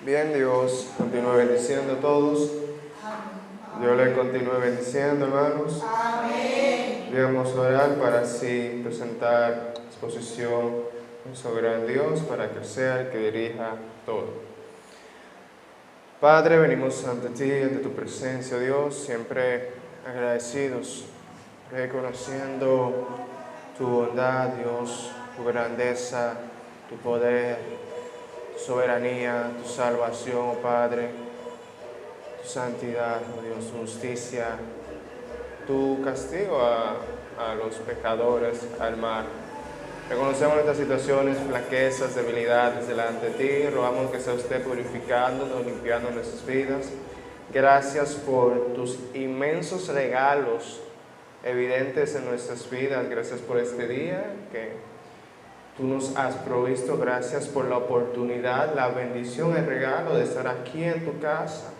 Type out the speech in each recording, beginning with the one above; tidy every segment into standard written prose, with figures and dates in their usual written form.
Bien, Dios continúe bendiciendo a todos. Dios les continúe bendiciendo, hermanos. Amén. Debemos orar para así presentar exposición un soberano Dios para que sea el que dirija todo. Padre, venimos ante ti, ante tu presencia, Dios, siempre agradecidos, reconociendo tu bondad, Dios, tu grandeza, tu poder, tu soberanía, tu salvación, oh Padre, tu santidad, oh Dios, tu justicia, tu castigo a los pecadores, al mal. Reconocemos nuestras situaciones, flaquezas, debilidades delante de ti. Rogamos que sea usted purificándonos, limpiando nuestras vidas. Gracias por tus inmensos regalos evidentes en nuestras vidas. Gracias por este día que tú nos has provisto. Gracias por la oportunidad, la bendición, el regalo de estar aquí en tu casa.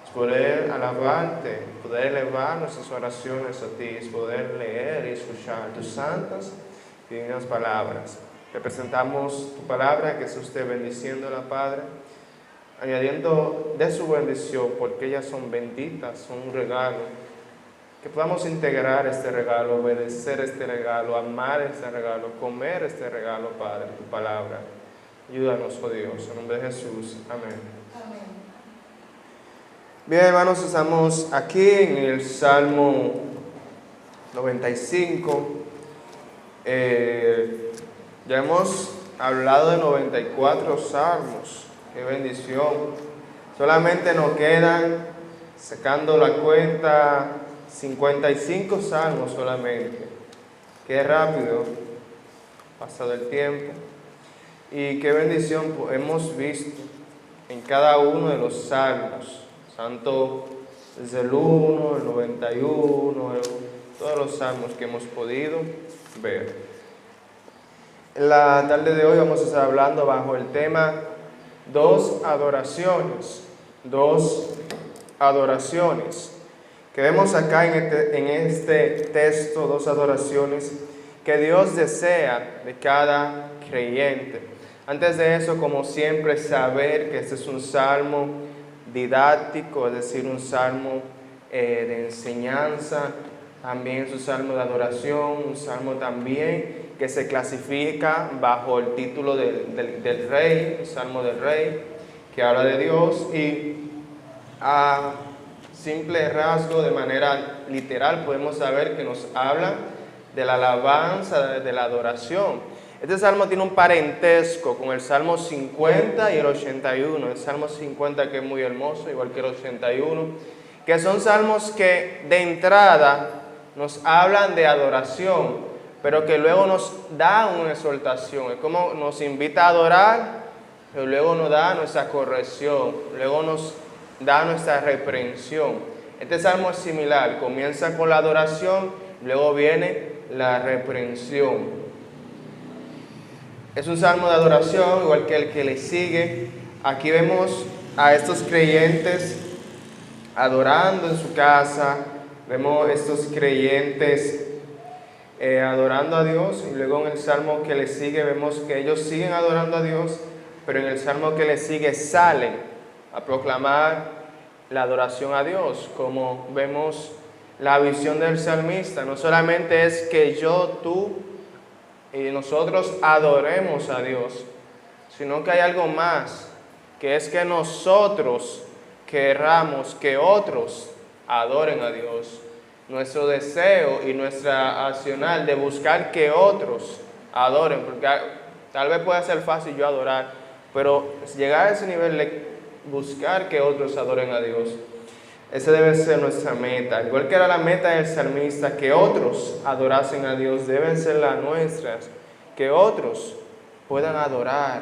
Es poder alabarte, poder elevar nuestras oraciones a ti, es poder leer y escuchar tus santas y divinas palabras. Te presentamos tu palabra, que es usted bendiciéndola, Padre, añadiendo de su bendición, porque ellas son benditas, son un regalo. Que podamos integrar este regalo, obedecer este regalo, amar este regalo, comer este regalo, Padre, tu palabra. Ayúdanos, oh Dios, en nombre de Jesús. Amén. Amén. Bien, hermanos, estamos aquí en el Salmo 95. Ya hemos hablado de 94 salmos. ¡Qué bendición! Solamente nos quedan, sacando la cuenta, 55 salmos solamente. ¡Qué rápido! Ha pasado el tiempo. Y qué bendición hemos visto en cada uno de los salmos. Tanto desde el 1, el 91, todos los salmos que hemos podido ver. En la tarde de hoy vamos a estar hablando bajo el tema dos adoraciones. Que vemos acá en este texto, dos adoraciones que Dios desea de cada creyente. Antes de eso, como siempre, saber que este es un salmo didáctico, es decir, un salmo de enseñanza, también es un salmo de adoración, un salmo también que se clasifica bajo el título del rey, el salmo del rey, que habla de Dios, y a simple rasgo, de manera literal, podemos saber que nos habla de la alabanza, de la adoración. Este salmo tiene un parentesco con el Salmo 50 y el 81. El Salmo 50, que es muy hermoso, igual que el 81, que son salmos que de entrada nos hablan de adoración, pero que luego nos dan una exhortación. Es como nos invita a adorar, pero luego nos da nuestra corrección, luego nos da nuestra reprensión. Este salmo es similar, comienza con la adoración, luego viene la reprensión. Es un salmo de adoración, igual que el que le sigue. Aquí vemos a estos creyentes adorando en su casa. Vemos a estos creyentes adorando a Dios. Y luego en el salmo que le sigue vemos que ellos siguen adorando a Dios, pero en el salmo que le sigue salen a proclamar la adoración a Dios. Como vemos la visión del salmista, no solamente es que yo, tú y nosotros adoremos a Dios, sino que hay algo más, que es que nosotros querramos que otros adoren a Dios. Nuestro deseo y nuestra accional de buscar que otros adoren, porque tal vez pueda ser fácil yo adorar, pero llegar a ese nivel de buscar que otros adoren a Dios, esa debe ser nuestra meta. Igual que era la meta del salmista, que otros adorasen a Dios, deben ser las nuestras, que otros puedan adorar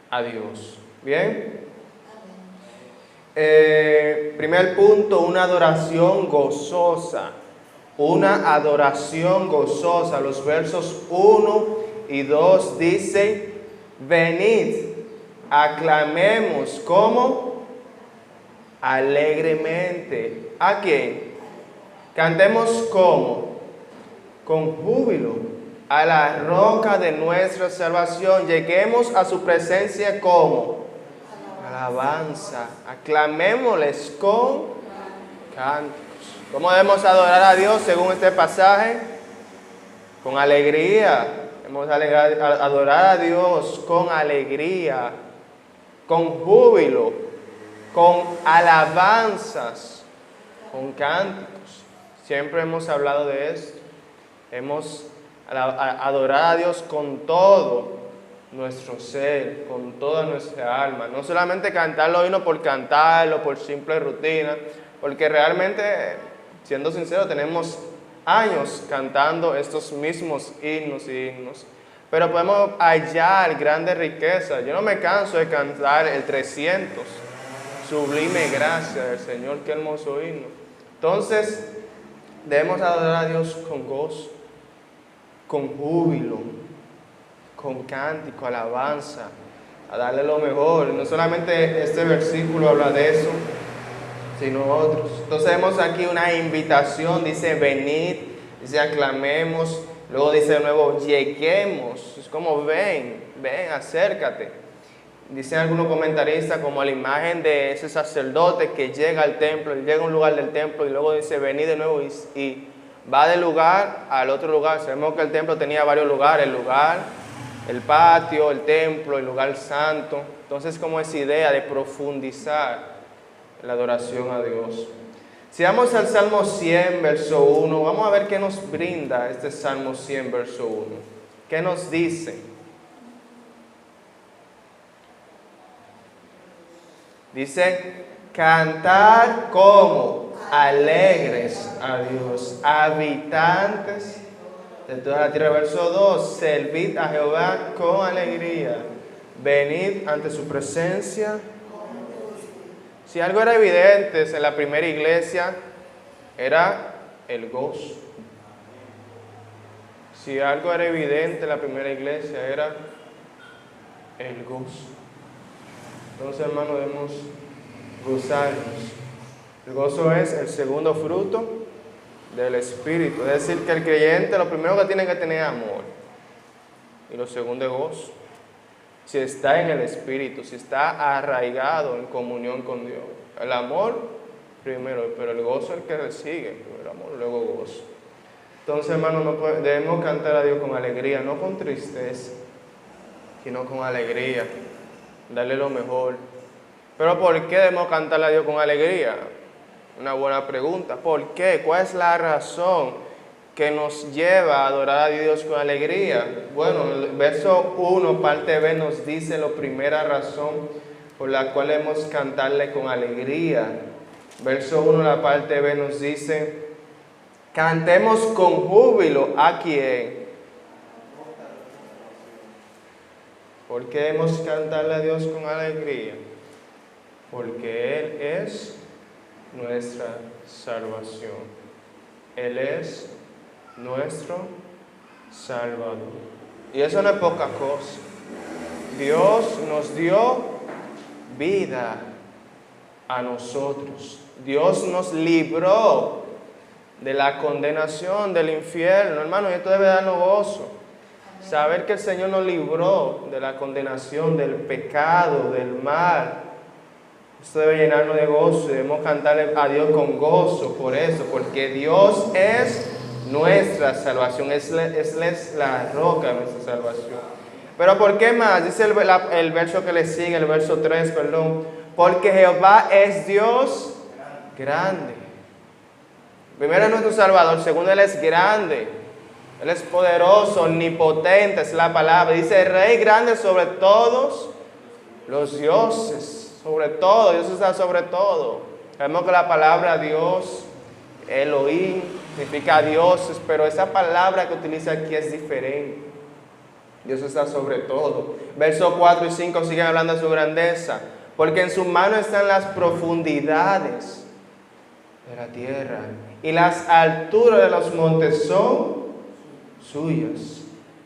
a Dios. ¿Bien? Primer punto, una adoración gozosa. Una adoración gozosa. Los versos 1 y 2 dicen: venid, aclamemos, ¿cómo? Alegremente. ¿A quién? Cantemos ¿cómo? Con júbilo a la roca de nuestra salvación. Lleguemos a su presencia ¿cómo? alabanza. Aclamémosles con cánticos. ¿Cómo debemos adorar a Dios según este pasaje? Con alegría. Debemos adorar a Dios con alegría, con júbilo, con alabanzas, con cánticos. Siempre hemos hablado de esto. Hemos adorar a Dios con todo nuestro ser, con toda nuestra alma. No solamente cantarlo himnos por cantarlo, por simple rutina, porque realmente, siendo sincero, tenemos años cantando estos mismos himnos, pero podemos hallar grandes riquezas. Yo no me canso de cantar el 300, sublime gracia del Señor, qué hermoso himno. Entonces, debemos adorar a Dios con gozo, con júbilo, con cántico, alabanza, a darle lo mejor. No solamente este versículo habla de eso, sino otros. Entonces vemos aquí una invitación, dice venid, dice aclamemos, luego dice de nuevo lleguemos, es como ven, acércate. Dicen algunos comentaristas como la imagen de ese sacerdote que llega al templo, llega a un lugar del templo y luego dice venid de nuevo y va del lugar al otro lugar. Sabemos que el templo tenía varios lugares, el patio, el templo, el lugar santo. Entonces como esa idea de profundizar la adoración a Dios. Si vamos al Salmo 100, verso 1, vamos a ver qué nos brinda este Salmo 100, verso 1. ¿Qué nos dice? Dice, cantar como alegres a Dios, habitantes de toda la tierra. Verso 2, servid a Jehová con alegría, venid ante su presencia. Si algo era evidente en la primera iglesia, era el gozo. Si algo era evidente en la primera iglesia, era el gozo. Entonces, hermanos, debemos gozarnos. El gozo es el segundo fruto del Espíritu. Es decir, que el creyente lo primero que tiene que tener es amor. Y lo segundo es gozo. Si está en el Espíritu, si está arraigado en comunión con Dios. El amor primero, pero el gozo es el que le sigue. Primero amor, luego gozo. Entonces, hermanos, debemos cantar a Dios con alegría, no con tristeza, sino con alegría. Darle lo mejor. Pero ¿por qué debemos cantarle a Dios con alegría? Una buena pregunta. ¿Por qué? ¿Cuál es la razón que nos lleva a adorar a Dios con alegría? Bueno, el verso 1, parte B, nos dice la primera razón por la cual debemos cantarle con alegría. Verso 1, la parte B nos dice, cantemos con júbilo a quién. ¿Por qué debemos cantarle a Dios con alegría? Porque Él es nuestra salvación. Él es nuestro Salvador. Y eso no es poca cosa. Dios nos dio vida a nosotros. Dios nos libró de la condenación del infierno. Hermano, y esto debe darnos gozo. Saber que el Señor nos libró de la condenación, del pecado, del mal. Esto debe llenarnos de gozo y debemos cantarle a Dios con gozo por eso, porque Dios es nuestra salvación, es la roca de nuestra salvación. Pero ¿por qué más? Dice el verso que le sigue, el verso 3, perdón. Porque Jehová es Dios grande. Primero es nuestro Salvador, segundo Él es grande. Él es poderoso, omnipotente, es la palabra. Dice, Rey grande sobre todos los dioses. Sobre todo, Dios está sobre todo. Sabemos que la palabra Dios, Elohim, significa dioses, pero esa palabra que utiliza aquí es diferente. Dios está sobre todo. Versos 4 y 5 siguen hablando de su grandeza. Porque en su mano están las profundidades de la tierra y las alturas de los montes son suyas.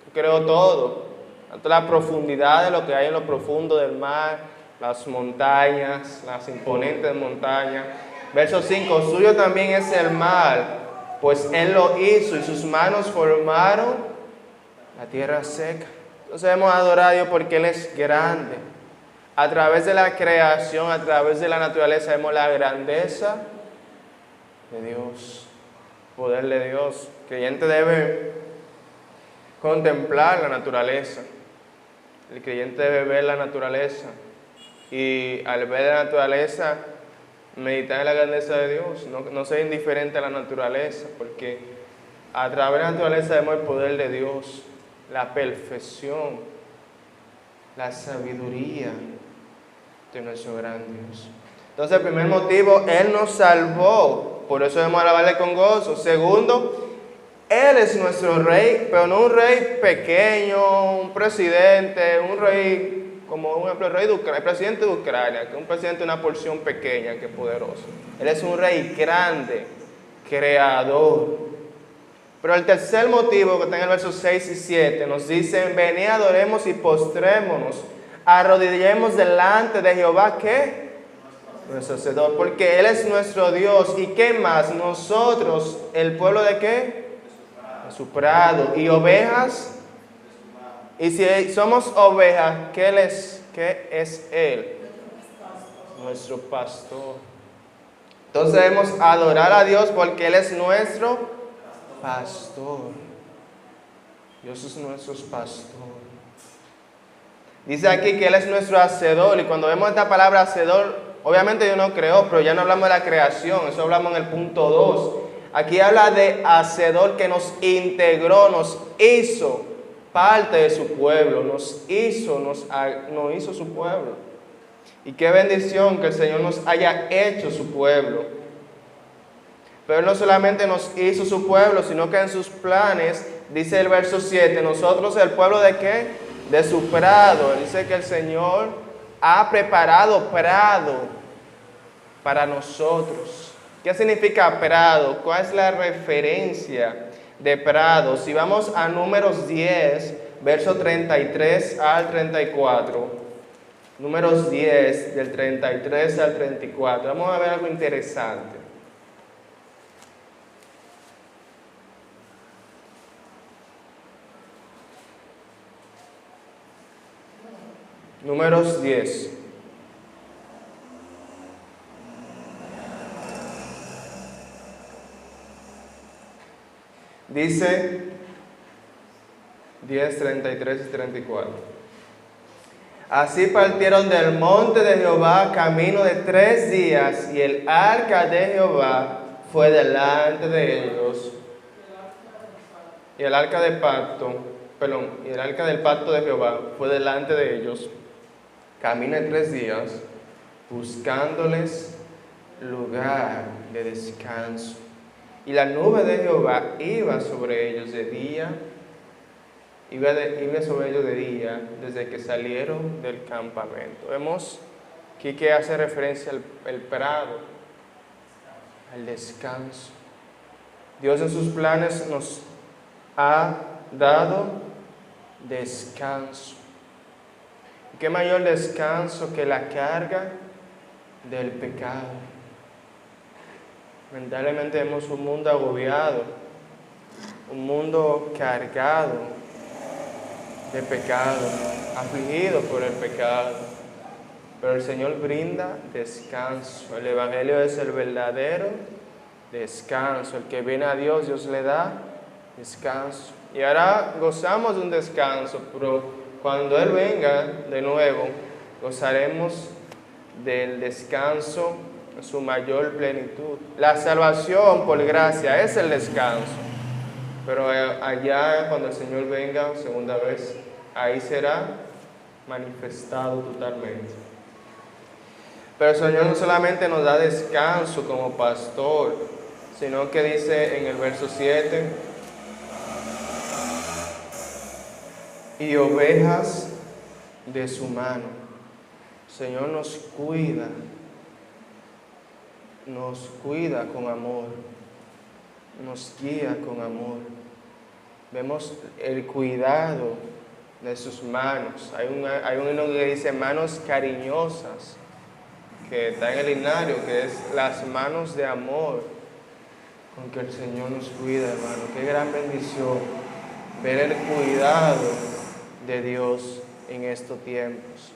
Yo creo todo, tanto la profundidad de lo que hay en lo profundo del mar, las montañas, las imponentes montañas. Verso 5, suyo también es el mar, pues Él lo hizo y sus manos formaron la tierra seca. Entonces debemos adorar a Dios porque Él es grande, A través de la creación, a través de la naturaleza, vemos la grandeza de Dios, poder de Dios. El creyente debe contemplar la naturaleza. El creyente debe ver la naturaleza. Y al ver la naturaleza, meditar en la grandeza de Dios. No ser indiferente a la naturaleza, porque a través de la naturaleza vemos el poder de Dios, la perfección, la sabiduría de nuestro gran Dios. Entonces, el primer motivo, Él nos salvó, por eso debemos alabarle con gozo. Segundo, Él es nuestro rey, pero no un rey pequeño, un presidente, un rey, como un ejemplo, el presidente de Ucrania, que es un presidente de una porción pequeña, que es poderoso. Él es un rey grande, creador. Pero el tercer motivo, que está en el versos 6 y 7, nos dice: venid, adoremos y postrémonos, arrodillemos delante de Jehová, ¿qué? Nuestro Hacedor, porque Él es nuestro Dios. ¿Y qué más? Nosotros, ¿el pueblo de qué? De su prado. ¿Y ovejas? Y si somos ovejas, ¿qué es Él? Nuestro pastor. Entonces debemos adorar a Dios porque Él es nuestro pastor. Dios es nuestro pastor. Dice aquí que Él es nuestro hacedor, y cuando vemos esta palabra hacedor, obviamente Dios no creó, pero ya no hablamos de la creación, eso hablamos en el punto 2. Aquí habla de hacedor, que nos integró, nos hizo parte de su pueblo, nos hizo su pueblo. Y qué bendición que el Señor nos haya hecho su pueblo. Pero Él no solamente nos hizo su pueblo, sino que en sus planes, dice el verso 7, nosotros el pueblo de qué? De su prado. Dice que el Señor ha preparado prado para nosotros. ¿Qué significa prado? ¿Cuál es la referencia de prado? Si vamos a Números 10, verso 33 al 34. Números 10, del 33 al 34. Vamos a ver algo interesante. Números 10. Dice 10, 33 y 34. Así partieron del monte de Jehová camino de 3 días, y el arca de Jehová fue delante de ellos. Y el arca del pacto de Jehová fue delante de ellos. Camino de 3 días, buscándoles lugar de descanso. Y la nube de Jehová iba sobre ellos de día, iba sobre ellos de día, desde que salieron del campamento. Vemos que hace referencia al prado, al descanso. Dios en sus planes nos ha dado descanso. ¿Qué mayor descanso que la carga del pecado? Lamentablemente vemos un mundo agobiado, un mundo cargado de pecado, afligido por el pecado. Pero el Señor brinda descanso. El Evangelio es el verdadero descanso. El que viene a Dios, Dios le da descanso. Y ahora gozamos de un descanso, pero cuando Él venga de nuevo, gozaremos del descanso en su mayor plenitud. La salvación por gracia es el descanso. Pero allá, cuando el Señor venga segunda vez, ahí será manifestado totalmente. Pero el Señor no solamente nos da descanso como pastor, sino que dice en el verso 7, y ovejas de su mano. El Señor nos cuida con amor, nos guía con amor. Vemos el cuidado de sus manos. Hay un himno que dice manos cariñosas, que está en el himnario, que es las manos de amor con que el Señor nos cuida, hermano. Qué gran bendición ver el cuidado de Dios en estos tiempos.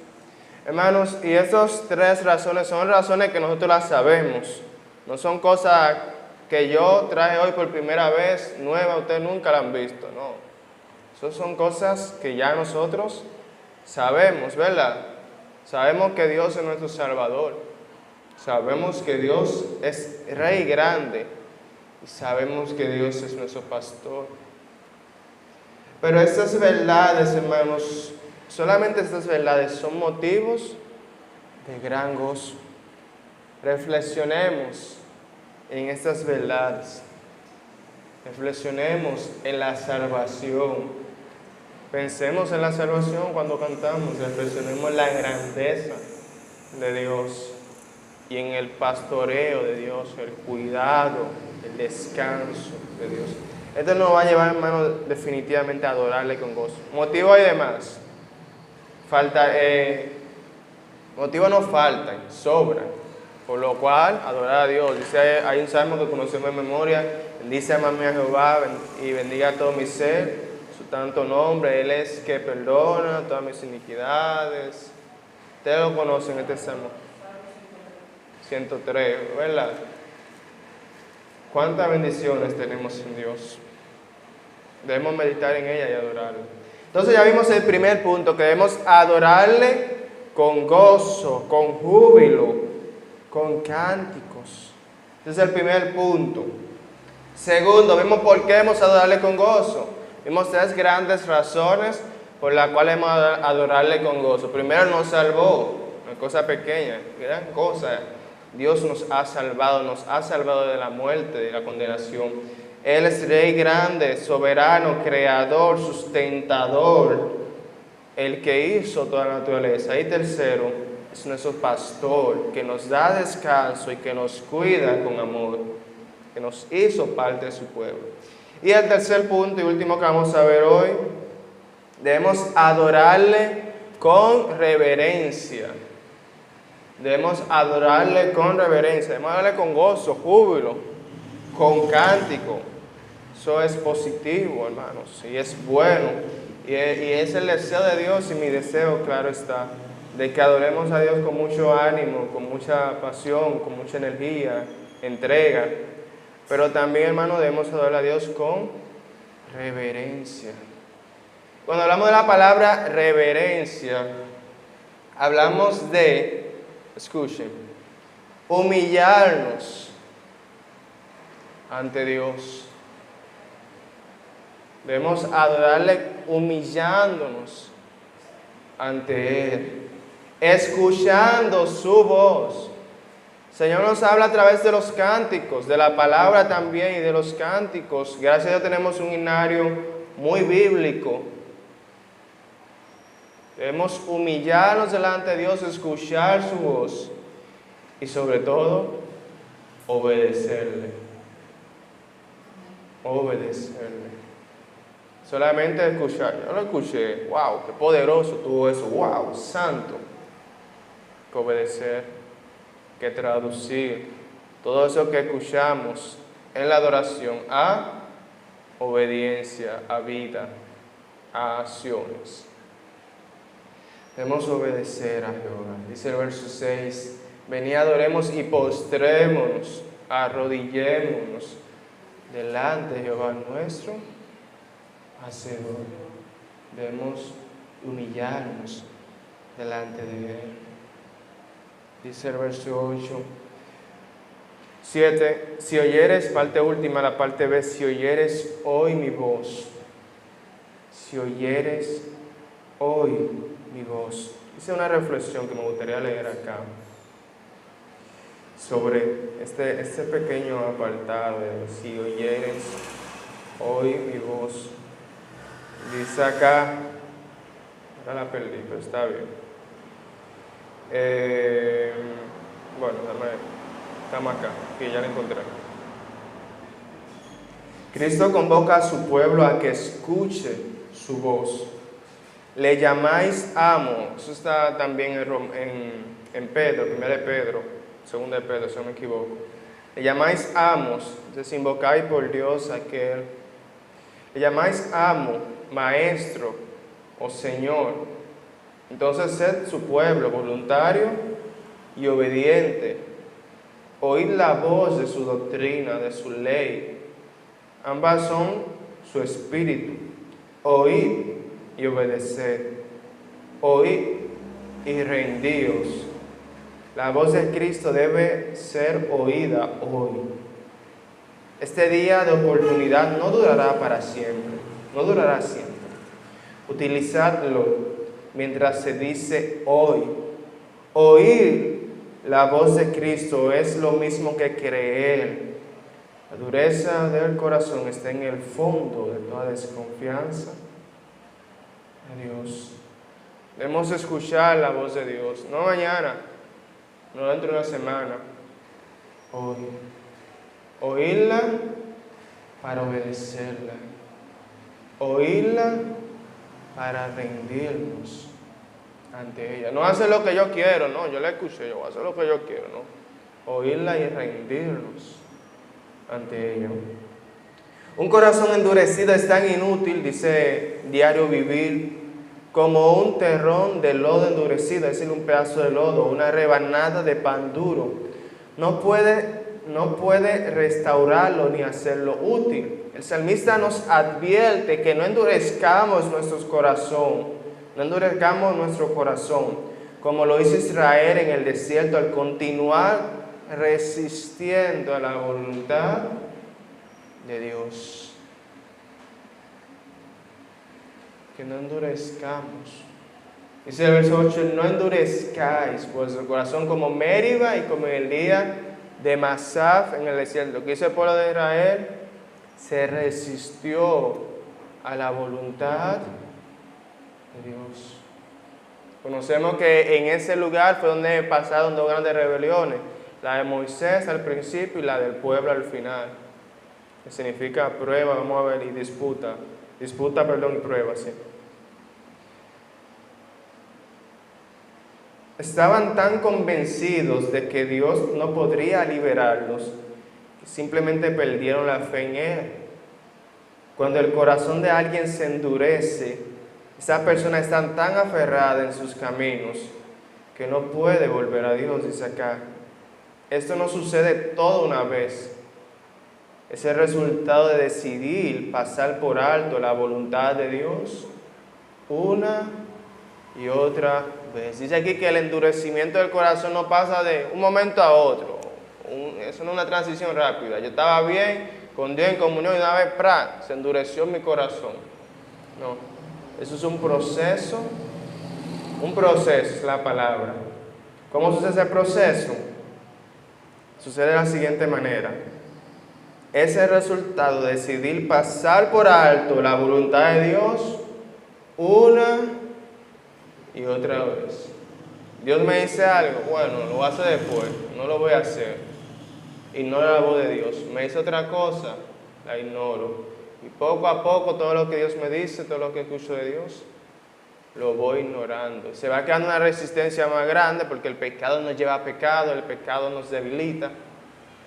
Hermanos, y estas tres razones son razones que nosotros las sabemos. No son cosas que yo traje hoy por primera vez, nueva, ustedes nunca la han visto, no. Esas son cosas que ya nosotros sabemos, ¿verdad? Sabemos que Dios es nuestro Salvador. Sabemos que Dios es Rey grande. Y sabemos que Dios es nuestro pastor. Pero estas verdades, hermanos, solamente estas verdades son motivos de gran gozo. Reflexionemos en estas verdades. Reflexionemos en la salvación. Pensemos en la salvación cuando cantamos. Reflexionemos en la grandeza de Dios y en el pastoreo de Dios, el cuidado, el descanso de Dios. Esto nos va a llevar, hermano, definitivamente a adorarle con gozo. Motivo hay de más. Motivos no faltan, sobran. Por lo cual, adorar a Dios. Dice, hay un salmo que conocemos en memoria. Bendice alma mía a Jehová y bendiga a todo mi ser, su tanto nombre. Él es que perdona todas mis iniquidades. Ustedes lo conocen, este salmo 103, ¿verdad? ¿Cuántas bendiciones tenemos en Dios? Debemos meditar en ella y adorarle. Entonces ya vimos el primer punto, que debemos adorarle con gozo, con júbilo, con cánticos. Ese es el primer punto. Segundo, vimos por qué debemos adorarle con gozo. Vimos tres grandes razones por las cuales debemos adorarle con gozo. Primero, nos salvó, una cosa pequeña, gran cosa. Dios nos ha salvado de la muerte, de la condenación. Él es Rey grande, soberano, creador, sustentador, el que hizo toda la naturaleza. Y tercero, es nuestro pastor, que nos da descanso y que nos cuida con amor, que nos hizo parte de su pueblo. Y el tercer punto y último que vamos a ver hoy, debemos adorarle con reverencia. Debemos adorarle con reverencia, debemos adorarle con gozo, júbilo, con cántico. Eso es positivo, hermanos, y es bueno. Y es el deseo de Dios y mi deseo, claro está, de que adoremos a Dios con mucho ánimo, con mucha pasión, con mucha energía, entrega. Pero también, hermanos, debemos adorar a Dios con reverencia. Cuando hablamos de la palabra reverencia, hablamos de, escuchen, humillarnos ante Dios. Debemos adorarle humillándonos ante Él, escuchando su voz. El Señor nos habla a través de los cánticos, de la palabra también y de los cánticos. Gracias a Dios tenemos un himnario muy bíblico. Debemos humillarnos delante de Dios, escuchar su voz y sobre todo obedecerle. Obedecerle. Solamente escuchar. Yo lo escuché. Wow, qué poderoso tuvo eso. Wow, santo. Que obedecer, que traducir todo eso que escuchamos en la adoración a obediencia, a vida, a acciones. Debemos obedecer a Jehová. Dice el verso 6, venid adoremos y postrémonos, arrodillémonos delante de Jehová nuestro Hacedor. Debemos humillarnos delante de Él. Dice el verso 7, si oyeres, parte última, la parte B, si oyeres hoy mi voz, si oyeres hoy mi voz. Hice una reflexión que me gustaría leer acá sobre este pequeño apartado de si oyeres hoy mi voz. Dice acá, ahora la perdí, pero está bien. Bueno, estamos acá, que ya la encontré. Cristo convoca a su pueblo a que escuche su voz. Le llamáis amo. Eso está también en Pedro, 1 de Pedro, 2 de Pedro, si no me equivoco. Le llamáis amos, entonces invocáis por Dios aquel. Le llamáis amo, maestro o Señor. Entonces sed su pueblo voluntario y obediente. Oíd la voz de su doctrina, de su ley. Ambas son su espíritu. Oíd y obedeced. Oíd y rendíos. La voz de Cristo debe ser oída hoy. Este día de oportunidad no durará para siempre, no durará siempre. Utilizadlo mientras se dice hoy. Oír la voz de Cristo es lo mismo que creer. La dureza del corazón está en el fondo de toda desconfianza de Dios. Debemos escuchar la voz de Dios, no mañana, no dentro de una semana, hoy. Oírla para obedecerla. Oírla para rendirnos ante ella. No hacer lo que yo quiero, no, yo la escuché, yo voy a hacer lo que yo quiero, no. Oírla y rendirnos ante ella. Un corazón endurecido es tan inútil, dice Diario Vivir, como un terrón de lodo endurecido, es decir, un pedazo de lodo, una rebanada de pan duro. No puede restaurarlo ni hacerlo útil. El salmista nos advierte que no endurezcamos nuestro corazón, como lo hizo Israel en el desierto al continuar resistiendo a la voluntad de Dios. Que no endurezcamos. Dice el verso 8, no endurezcáis vuestro corazón como Meriba y como en el día de Masaf en el desierto. Que el pueblo de Israel se resistió a la voluntad de Dios. Conocemos que en ese lugar fue donde pasaron dos grandes rebeliones, la de Moisés al principio y la del pueblo al final, que significa prueba, vamos a ver, y disputa y prueba, sí. Estaban tan convencidos de que Dios no podría liberarlos, que simplemente perdieron la fe en Él. Cuando el corazón de alguien se endurece, esa persona está tan aferrada en sus caminos que no puede volver a Dios, dice acá. Esto no sucede toda una vez. Es el resultado de decidir pasar por alto la voluntad de Dios una y otra vez. Dice aquí que el endurecimiento del corazón no pasa de un momento a otro. Eso no es una transición rápida. Yo estaba bien con Dios en comunión y una vez se endureció mi corazón. No, eso es un proceso es la palabra. ¿Cómo sucede ese proceso? Sucede de la siguiente manera. Es el resultado de decidir pasar por alto la voluntad de Dios una y otra vez. Dios me dice algo, bueno, lo voy a hacer después, no lo voy a hacer. Ignoro la voz de Dios. Me dice otra cosa, la ignoro. Y poco a poco todo lo que Dios me dice, todo lo que escucho de Dios, lo voy ignorando. Se va quedando una resistencia más grande porque el pecado nos lleva a pecado, el pecado nos debilita.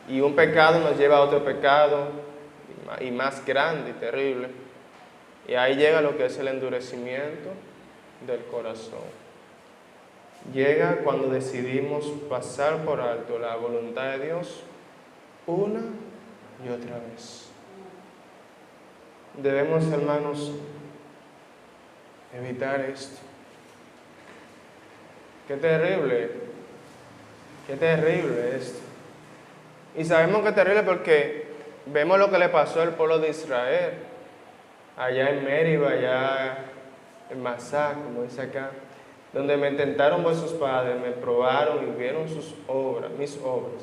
Y un pecado nos lleva a otro pecado y más grande y terrible. Y ahí llega lo que es el endurecimiento del corazón. Llega cuando decidimos pasar por alto la voluntad de Dios una y otra vez. Debemos, hermanos, evitar esto. Qué terrible esto. Y sabemos que es terrible porque vemos lo que le pasó al pueblo de Israel, allá en Meriba, allá en Masá, como dice acá, donde me tentaron vuestros padres, me probaron y vieron mis obras.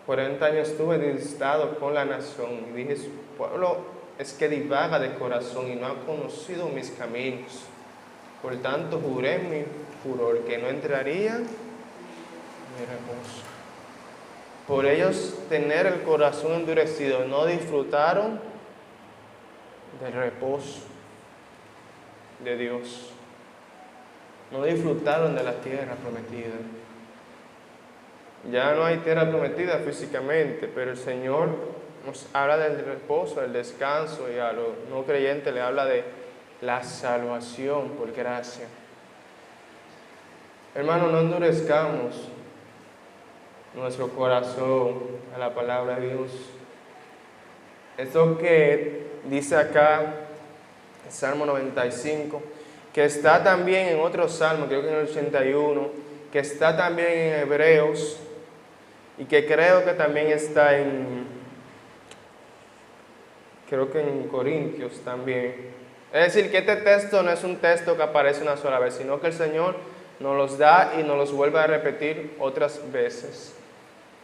40 años estuve distado con la nación y dije, su pueblo es que divaga de corazón y no ha conocido mis caminos. Por tanto, juré en mi furor que no entraría en mi reposo. Por ellos tener el corazón endurecido, no disfrutaron del reposo de Dios. No disfrutaron de la tierra prometida. Ya no hay tierra prometida físicamente, pero el Señor nos habla del reposo, del descanso, y a los no creyentes le habla de la salvación por gracia. Hermano, no endurezcamos nuestro corazón a la palabra de Dios. Esto que dice acá, el Salmo 95, que está también en otro salmo, creo que en el 81, que está también en Hebreos, y que creo que también está creo que en Corintios también. Es decir, que este texto no es un texto que aparece una sola vez, sino que el Señor nos los da y nos los vuelve a repetir otras veces.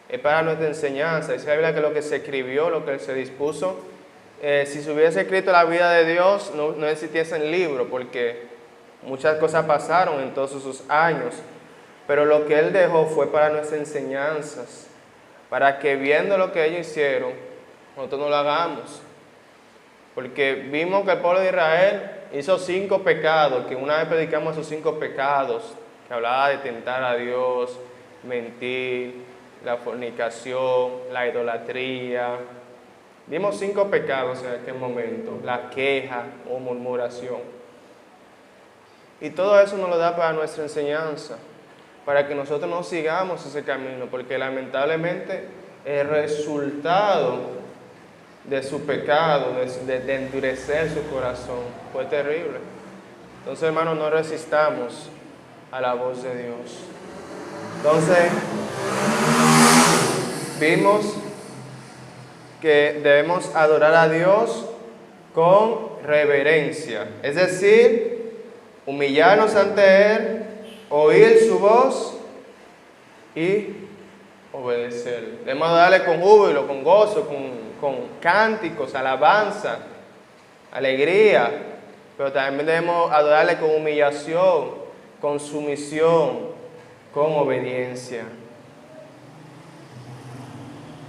Es para nuestra enseñanza. Dice la Biblia que lo que se escribió, lo que se dispuso, si se hubiese escrito la vida de Dios, no existiese el libro, porque muchas cosas pasaron en todos esos años. Pero lo que Él dejó fue para nuestras enseñanzas, para que viendo lo que ellos hicieron, nosotros no lo hagamos. Porque vimos que el pueblo de Israel hizo 5 pecados, que una vez predicamos esos 5 pecados, que hablaba de tentar a Dios, mentir, la fornicación, la idolatría. Vimos 5 pecados en aquel momento, la queja o murmuración. Y todo eso nos lo da para nuestra enseñanza, para que nosotros no sigamos ese camino, porque lamentablemente el resultado de su pecado, de endurecer su corazón, fue terrible. Entonces, hermanos, no resistamos a la voz de Dios. Entonces, vimos que debemos adorar a Dios con reverencia, es decir, humillarnos ante Él, oír su voz y obedecer. Debemos adorarle con júbilo, con gozo, con cánticos, alabanza, alegría, pero también debemos adorarle con humillación, con sumisión, con obediencia.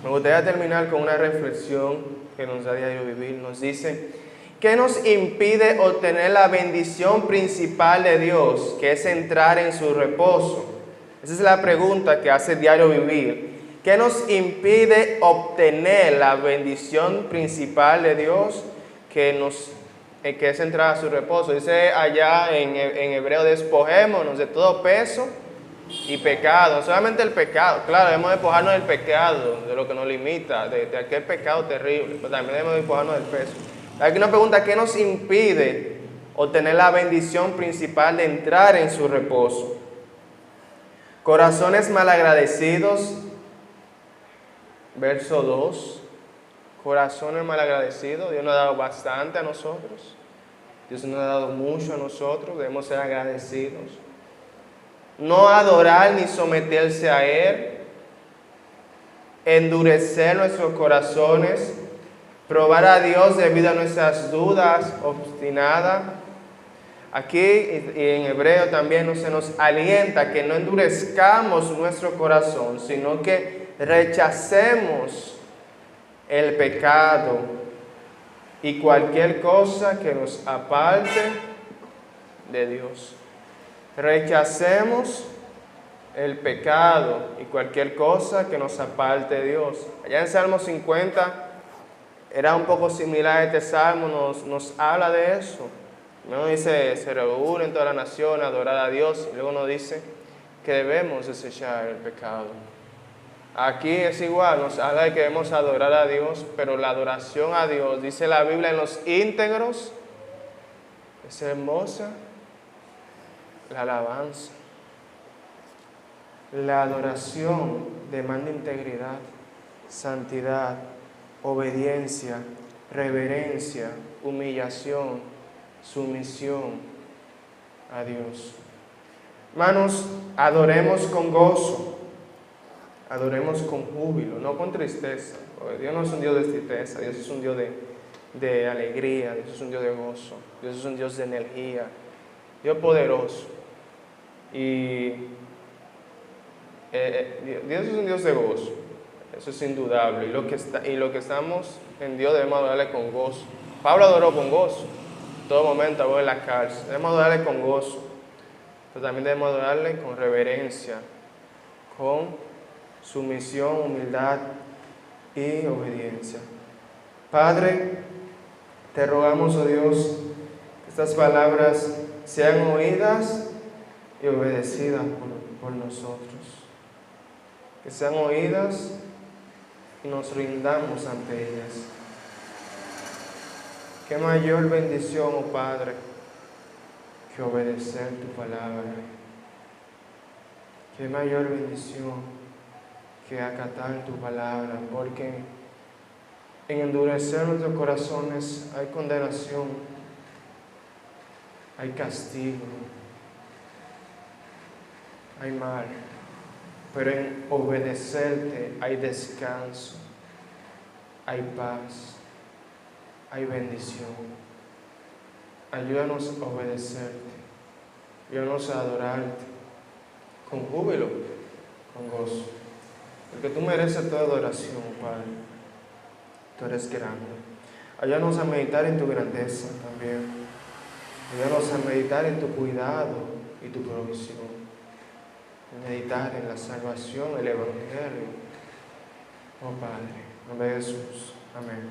Me gustaría terminar con una reflexión que nos da diario vivir. Nos dice, ¿qué nos impide obtener la bendición principal de Dios, que es entrar en su reposo? Esa es la pregunta que hace diario vivir. ¿Qué nos impide obtener la bendición principal de Dios, que es entrar a su reposo? Dice allá en hebreo, despojémonos de todo peso y pecado. No solamente el pecado, claro, debemos despojarnos del pecado, de lo que nos limita, de aquel pecado terrible, pero también debemos despojarnos del peso. Aquí nos pregunta, ¿qué nos impide obtener la bendición principal de entrar en su reposo? Corazones malagradecidos, verso 2. Corazones malagradecidos. Dios nos ha dado bastante a nosotros. Dios nos ha dado mucho a nosotros. Debemos ser agradecidos. No adorar ni someterse a Él. Endurecer nuestros corazones. Probar a Dios debido a nuestras dudas obstinadas. Aquí y en hebreo también se nos alienta que no endurezcamos nuestro corazón, sino que rechacemos el pecado y cualquier cosa que nos aparte de Dios. Rechacemos el pecado y cualquier cosa que nos aparte de Dios. Allá en Salmo 50 era un poco similar a este salmo, nos habla de eso. Luego dice, se reúnen toda la nación a adorar a Dios, y luego nos dice que debemos desechar el pecado. Aquí es igual, nos habla de que debemos adorar a Dios, pero la adoración a Dios, dice la Biblia, en los íntegros, es hermosa la alabanza. La adoración demanda integridad, santidad, obediencia, reverencia, humillación, sumisión a Dios. Hermanos, adoremos con gozo, adoremos con júbilo, no con tristeza, porque Dios no es un Dios de tristeza, Dios es un Dios de alegría, Dios es un Dios de gozo, Dios es un Dios de energía, Dios poderoso. Y Dios es un Dios de gozo, eso es indudable, y lo que estamos en Dios debemos adorarle con gozo. Pablo adoró con gozo. Todo momento hago en la cárcel. Debemos adorarle con gozo, pero también debemos adorarle con reverencia, con sumisión, humildad y obediencia. Padre, te rogamos, oh Dios, que estas palabras sean oídas y obedecidas por nosotros. por nosotros. Que sean oídas y nos rindamos ante ellas. Qué mayor bendición, oh Padre, que obedecer tu palabra. Qué mayor bendición que acatar tu palabra, porque en endurecer nuestros corazones hay condenación, hay castigo, hay mal, pero en obedecerte hay descanso, hay paz, hay bendición. Ayúdanos a obedecerte, ayúdanos a adorarte con júbilo, con gozo, porque tú mereces toda adoración, Padre. Tú eres grande. Ayúdanos a meditar en tu grandeza también. Ayúdanos a meditar en tu cuidado y tu provisión. Meditar en la salvación, el Evangelio. Oh Padre, en nombre de Jesús. Amén.